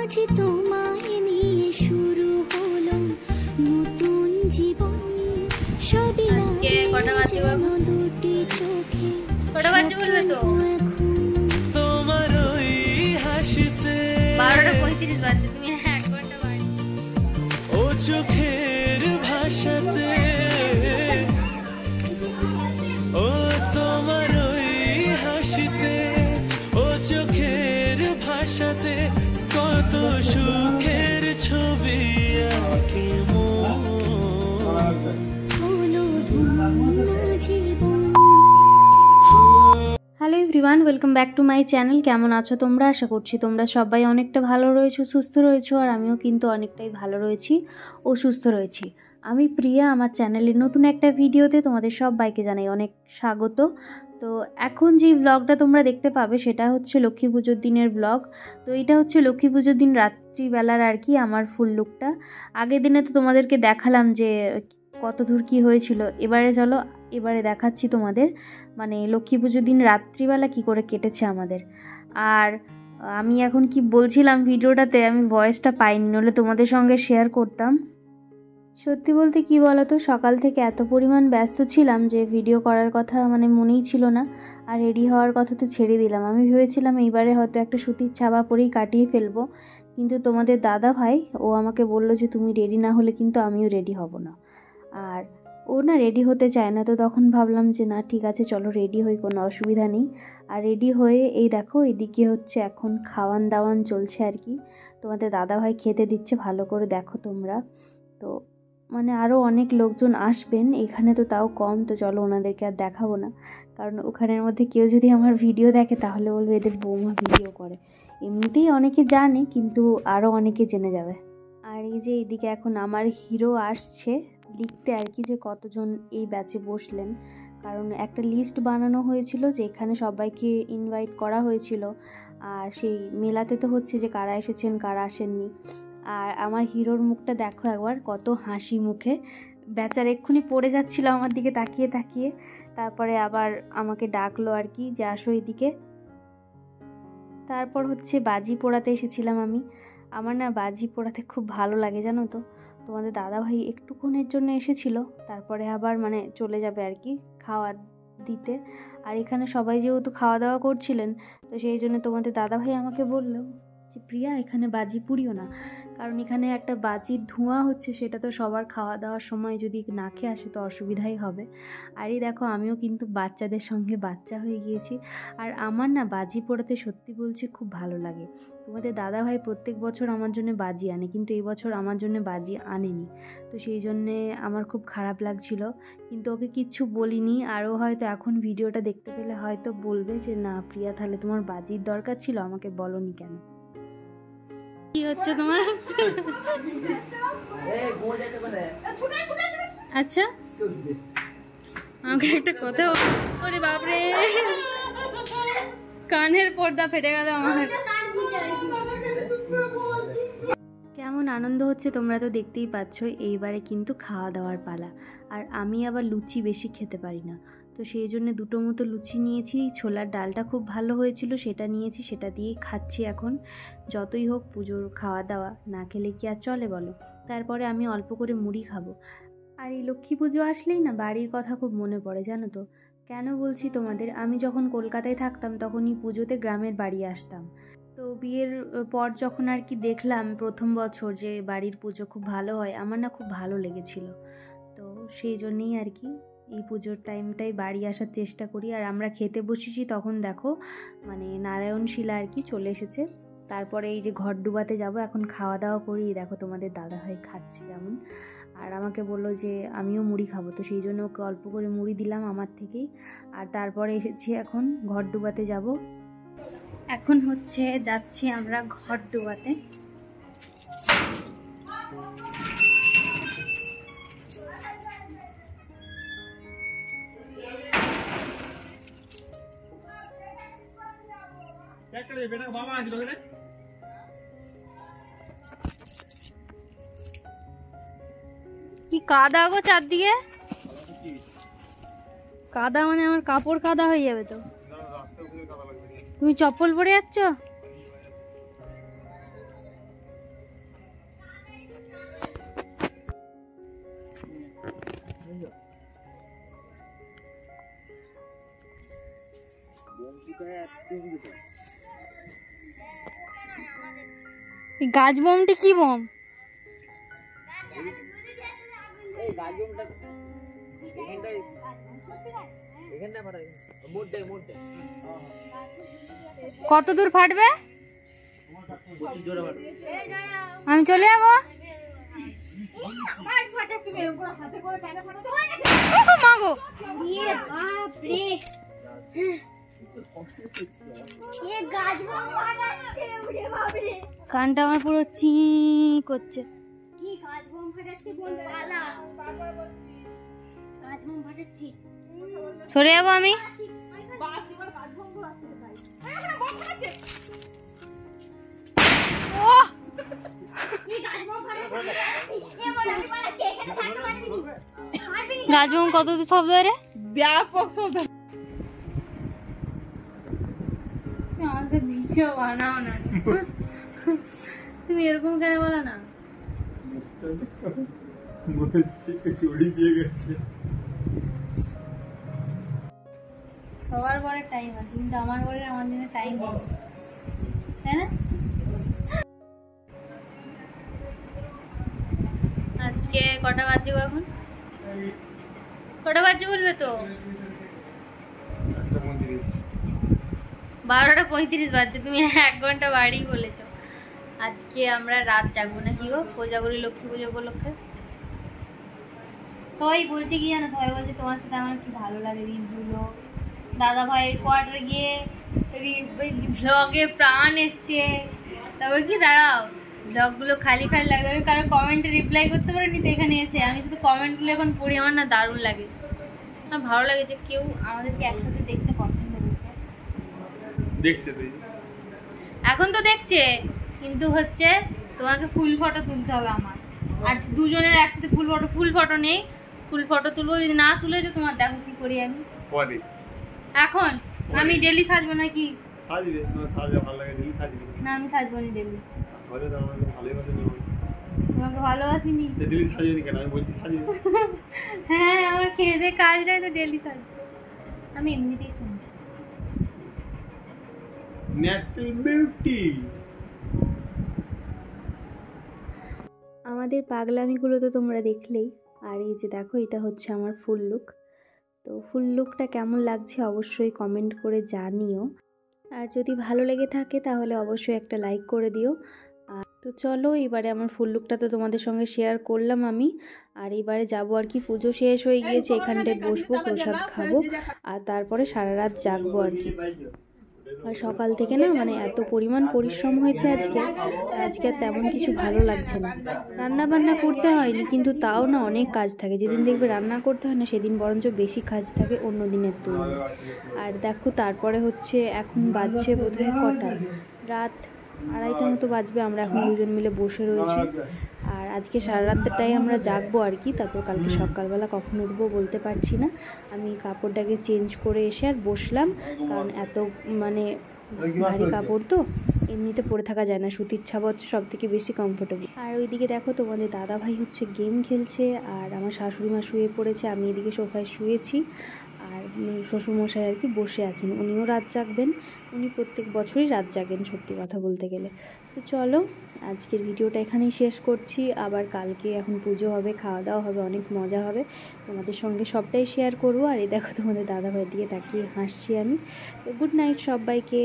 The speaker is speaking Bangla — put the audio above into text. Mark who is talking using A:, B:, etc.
A: আজ তোমায় নিয়ে শুরু হলো নতুন জীবন, সবই লাগে যেন দুটি চোখে।
B: কটা বাজে বলবে তো?
C: তোমার ওই হাসিতে
B: 12:35 বাজে। তুমি 1 ঘন্টা বাড়ি।
C: ও চোখের ভাষাতে, ও তোমার ওই হাসিতে, ও চোখের ভাষাতে কত সুখের ছবি আঁকে মন।
B: Hello everyone, welcome back to my channel. কেমন আছো তোমরা? আশা করছি তোমরা সবাই অনেকটা ভালো রয়েছো, সুস্থ রয়েছো। আর আমিও কিন্তু অনেকটাই ভালো রয়েছি ও সুস্থ রয়েছি। আমি প্রিয়া, আমার চ্যানেলের নতুন একটা ভিডিওতে তোমাদের সবাইকে জানাই অনেক স্বাগত। তো এখন যে ব্লগটা তোমরা দেখতে পাবে সেটা হচ্ছে লক্ষ্মী পুজোর দিনের ব্লগ। তো এটা হচ্ছে লক্ষ্মী পুজোর দিন রাত্রিবেলার আর কি আমার ফুল লুকটা। আগের দিনে তো তোমাদেরকে দেখালাম যে কত দূর কী হয়েছিল। এবারে দেখাচ্ছি তোমাদের, মানে লক্ষ্মী পুজোর দিন রাত্রিবেলা কি করে কেটেছে আমাদের। আর আমি এখন কি বলছিলাম ভিডিওটাতে, আমি ভয়েসটা পাইনি, নইলে তোমাদের সঙ্গে শেয়ার করতাম। সত্যি বলতে কি বলতো, সকাল থেকে এত পরিমাণ ব্যস্ত ছিলাম যে ভিডিও করার কথা মানে মনেই ছিল না। আর রেডি হওয়ার কথা তো ছেড়ে দিলাম। আমি ভেবেছিলাম এইবারে হয়তো একটা সুতির ছাপা পরেই কাটিয়ে ফেলবো, কিন্তু তোমাদের দাদা ভাই ও আমাকে বললো যে তুমি রেডি না হলে কিন্তু আমিও রেডি হব না। আর ও না রেডি হতে চায় না। তো তখন ভাবলাম যে না ঠিক আছে, চলো রেডি হই, কোনো অসুবিধা নেই। আর রেডি হয়ে এই দেখো এদিকে হচ্ছে এখন খাওয়ান দাওয়ান চলছে আর কি। তোমাদের দাদাভাই খেতে দিচ্ছে, ভালো করে দেখো তোমরা। তো মানে আরও অনেক লোকজন আসবেন এখানে, তো তাও কম। তো চলো ওনাদেরকে আর দেখাবো না, কারণ ওখানের মধ্যে কেউ যদি আমার ভিডিও দেখে তাহলে বলবে এদের বৌমা ভিডিও করে। এমনিতেই অনেকে জানে, কিন্তু আরও অনেকে জেনে যাবে। আর এই যে এইদিকে এখন আমার হিরো আসছে লিখতে আর কি, যে কতজন এই ব্যাচে বসলেন। কারণ একটা লিস্ট বানানো হয়েছিল যে এখানে সবাইকে ইনভাইট করা হয়েছিল। আর সেই মেলাতে তো হচ্ছে যে কারা এসেছেন কারা আসেননি। আর আমার হিরোর মুখটা দেখো একবার, কত হাসি মুখে। বেচার এক্ষুনি পড়ে যাচ্ছিল আমার দিকে তাকিয়ে তাকিয়ে। তারপরে আবার আমাকে ডাকলো আর কি যে আসো এদিকে। তারপর হচ্ছে বাজি পোড়াতে এসেছিলাম আমি। আমার না বাজি পোড়াতে খুব ভালো লাগে জানো তো। তোমাদের দাদাভাই একটুক্ষণের জন্য এসেছিল, তারপরে আবার মানে চলে যাবে আর কি খাওয়া দিতে। আর এখানে সবাই যেহেতু খাওয়া দাওয়া করছিলেন, তো সেই জন্য তোমাদের দাদাভাই আমাকে বললো যে প্রিয়া এখানে বাজি পুড়িও না, কারণ এখানে একটা বাজির ধোঁয়া হচ্ছে, সেটা তো সবার খাওয়া দাওয়ার সময় যদি নাকে আসে তো অসুবিধাই হবে। আর এই দেখো আমিও কিন্তু বাচ্চাদের সঙ্গে বাচ্চা হয়ে গিয়েছি। আর আমার না বাজি পোড়াতে সত্যি বলছি খুব ভালো লাগে। তোমাদের দাদাভাই প্রত্যেক বছর আমার জন্য বাজি আনে, কিন্তু এই বছর আমার জন্য বাজি আনেনি। তো সেই জন্যে আমার খুব খারাপ লাগছিল, কিন্তু ওকে কিচ্ছু বলিনি। আরও হয়তো এখন ভিডিওটা দেখতে পেলে হয়তো বলবে যে না প্রিয়া, তাহলে তোমার বাজির দরকার ছিল, আমাকে বলোনি কেন। কি হচ্ছে তোমার? আচ্ছা আমাকে একটা কথা, ওরে বাপরে কানের পর্দা ফেটে গেল আমার। কেমন আনন্দ হচ্ছে তোমরা তো দেখতেই পাচ্ছ। এইবারে কিন্তু খাওয়া দাওয়ার পালা। আর আমি আবার লুচি বেশি খেতে পারি না, তো সেই জন্য দুটো মতো লুচি নিয়েছি। ছোলার ডালটা খুব ভালো হয়েছিল, সেটা নিয়েছি, সেটা দিয়েই খাচ্ছি এখন। যতই হোক পুজোর খাওয়া দাওয়া, না খেলে কি আর চলে বলো। তারপরে আমি অল্প করে মুড়ি খাবো। আর এই লক্ষ্মী পুজো আসলেই না বাড়ির কথা খুব মনে পড়ে জানো তো। কেন বলছি তোমাদের, আমি যখন কলকাতায় থাকতাম তখনই পুজোতে গ্রামের বাড়ি আসতাম। তো বিয়ের পর যখন আর কি দেখলাম প্রথম বছর যে বাড়ির পুজো খুব ভালো হয়, আমার না খুব ভালো লেগেছিল। তো সেই জন্যেই আর কি এই পুজোর টাইমটাই বাড়ি আসার চেষ্টা করি। আর আমরা খেতে বসেছি তখন দেখো মানে নারায়ণশিলা আর কি চলে এসেছে। তারপরে এই যে ঘর ডুবাতে যাব, এখন খাওয়া দাওয়া করি। দেখো তোমাদের দাদাভাই খাচ্ছে কেমন। আর আমাকে বললো যে আমিও মুড়ি খাবো, তো সেই জন্য ওকে অল্প করে মুড়ি দিলাম আমার থেকেই। আর তারপরে এসেছি এখন ঘর ডুবাতে যাব। এখন হচ্ছে যাচ্ছি আমরা ঘর ডুবাতে। কি কাদা গো চারদিকে, কাদা মানে আমার কাপড় কাদা হয়ে যাবে তো। তুমি চপ্পল পরে যাচ্ছ? গাছ বোমটি কি বোম? কত দূর ফাটবে? আমি চলে যাবো। কানটা আমার পুরো চি করছে। সরে যাবো আমি। গাছ বোম কত শব্দ রে? ব্যাপক শব্দ। আমাকে ভিডিও বানাও না, তুমি এরকম কেন বলো না? সবার পরে টাইম আছে, কিন্তু আমার পরে আমার দিনে টাইম নেই, তাই না? আজকে কটা বাজে এখন? কটা বাজে বলবে তো? 12:35 বাজছে। তুমি 1 ঘন্টা বাড়ি বলেছো। আজকে আমরা রাত জাগবো না কি গো, কোজাগরি লক্ষ্মী পুজো উপলক্ষে। সবাই বলছে কি জানো, সবাই বলছে তোমার সাথে আমার কি ভালো লাগে রিলসগুলো। দাদা ভাইয়ের কোয়ার্টারে গিয়ে ব্লগে প্রাণ এসছে। তারপর কি দাঁড়াও, ব্লগগুলো খালি খালি লাগে। আমি কারো কমেন্টে রিপ্লাই করতে পারিনি তো এখানে এসে। আমি শুধু কমেন্টগুলো এখন পড়ি, আমার না দারুণ লাগে। আমার ভালো লাগে যে কেউ আমাদেরকে একসাথে দেখতে পছন্দ করছে।
D: দেখছে তুই
B: এখন তো দেখছে, কিন্তু হচ্ছে তোমাকে ফুল ফটো তুলতে হবে আমার আর দুজনের একসাথে। ফুল ফটো নেই, ফুল ফটো তুলবো। যদি না তুলেছো তোমার দেখো কি করি আমি
D: পরে।
B: এখন আমি ডেলি সাজবো নাকি?
D: সাজবে না, সাজবে ভালো লাগে ডেলি সাজবে
B: না আমি সাজবো না ডেলি।
D: ভালো তো আমাকে ভালোই বাসে না,
B: তোমাকে ভালোবাসিনি
D: ডেলি সাজবে কেন? আমি বলছি সাজবে।
B: হ্যাঁ, আমার খেয়ে কাজ নাই তো ডেলি সাজবো। আমি এমনিতেই শুনি
D: ন্যাচারাল বিউটি।
B: আমাদের পাগলামিগুলো তো তোমরা দেখলেই। আর এই যে দেখো, এটা হচ্ছে আমার ফুল লুক। তো ফুল লুকটা কেমন লাগছে অবশ্যই কমেন্ট করে জানিও। আর যদি ভালো লেগে থাকে তাহলে অবশ্যই একটা লাইক করে দিও। আর তো চলো, এবারে আমার ফুল লুকটা তো তোমাদের সঙ্গে শেয়ার করলাম আমি। আর এবারে যাবো আর কি, পুজো শেষ হয়ে গিয়েছে, এখানটায় বসবো, প্রসাদ খাবো, আর তারপরে সারা রাত জাগবো আর কি। আর সকাল থেকে না মানে এত পরিমাণ পরিশ্রম হয়েছে আজকে আর তেমন কিছু ভালো লাগছে না। রান্না বান্না করতে হয়নি, কিন্তু তাও না অনেক কাজ থাকে। যেদিন দেখবে রান্না করতে হয় না, সেদিন বরঞ্চ বেশি কাজ থাকে অন্য দিনের তুলনায়। আর দেখো তারপরে হচ্ছে এখন বাজছে বোধহয় কটা, রাত 2:30 মতো বাজবে। আমরা এখন দুজন মিলে বসে রয়েছি। আর আজকে সারা রাতটাই আমরা জাগবো আর কি। তারপর কালকে সকালবেলা কখন উঠবো বলতে পারছি না। আমি কাপড়টাকে চেঞ্জ করে এসে আর বসলাম, কারণ এত মানে ভারী কাপড় তো এমনিতে পরে থাকা যায় না। সুতির ছাপা হচ্ছে সব থেকে বেশি কমফোর্টেবল। আর ওইদিকে দেখো তোমাদের দাদা ভাই হচ্ছে গেম খেলছে, আর আমার শাশুড়ি মা শুয়ে পড়েছে, আমি এদিকে সোফায় শুয়েছি। আর শ্বশুরমশাই আর কি বসে আছেন, উনিও রাত জাগবেন। উনি প্রত্যেক বছরই রাত জাগেন সত্যি কথা বলতে গেলে। তো চলো, আজকের ভিডিওটা এখানেই শেষ করছি। আবার কালকে এখন পুজো হবে, খাওয়া দাওয়া হবে, অনেক মজা হবে, তোমাদের সঙ্গে সবটাই শেয়ার করবো। আর এই দেখো তোমাদের দাদা ভাইয়ের দিকে তাকিয়ে হাসছি আমি। তো গুড নাইট সবাইকে।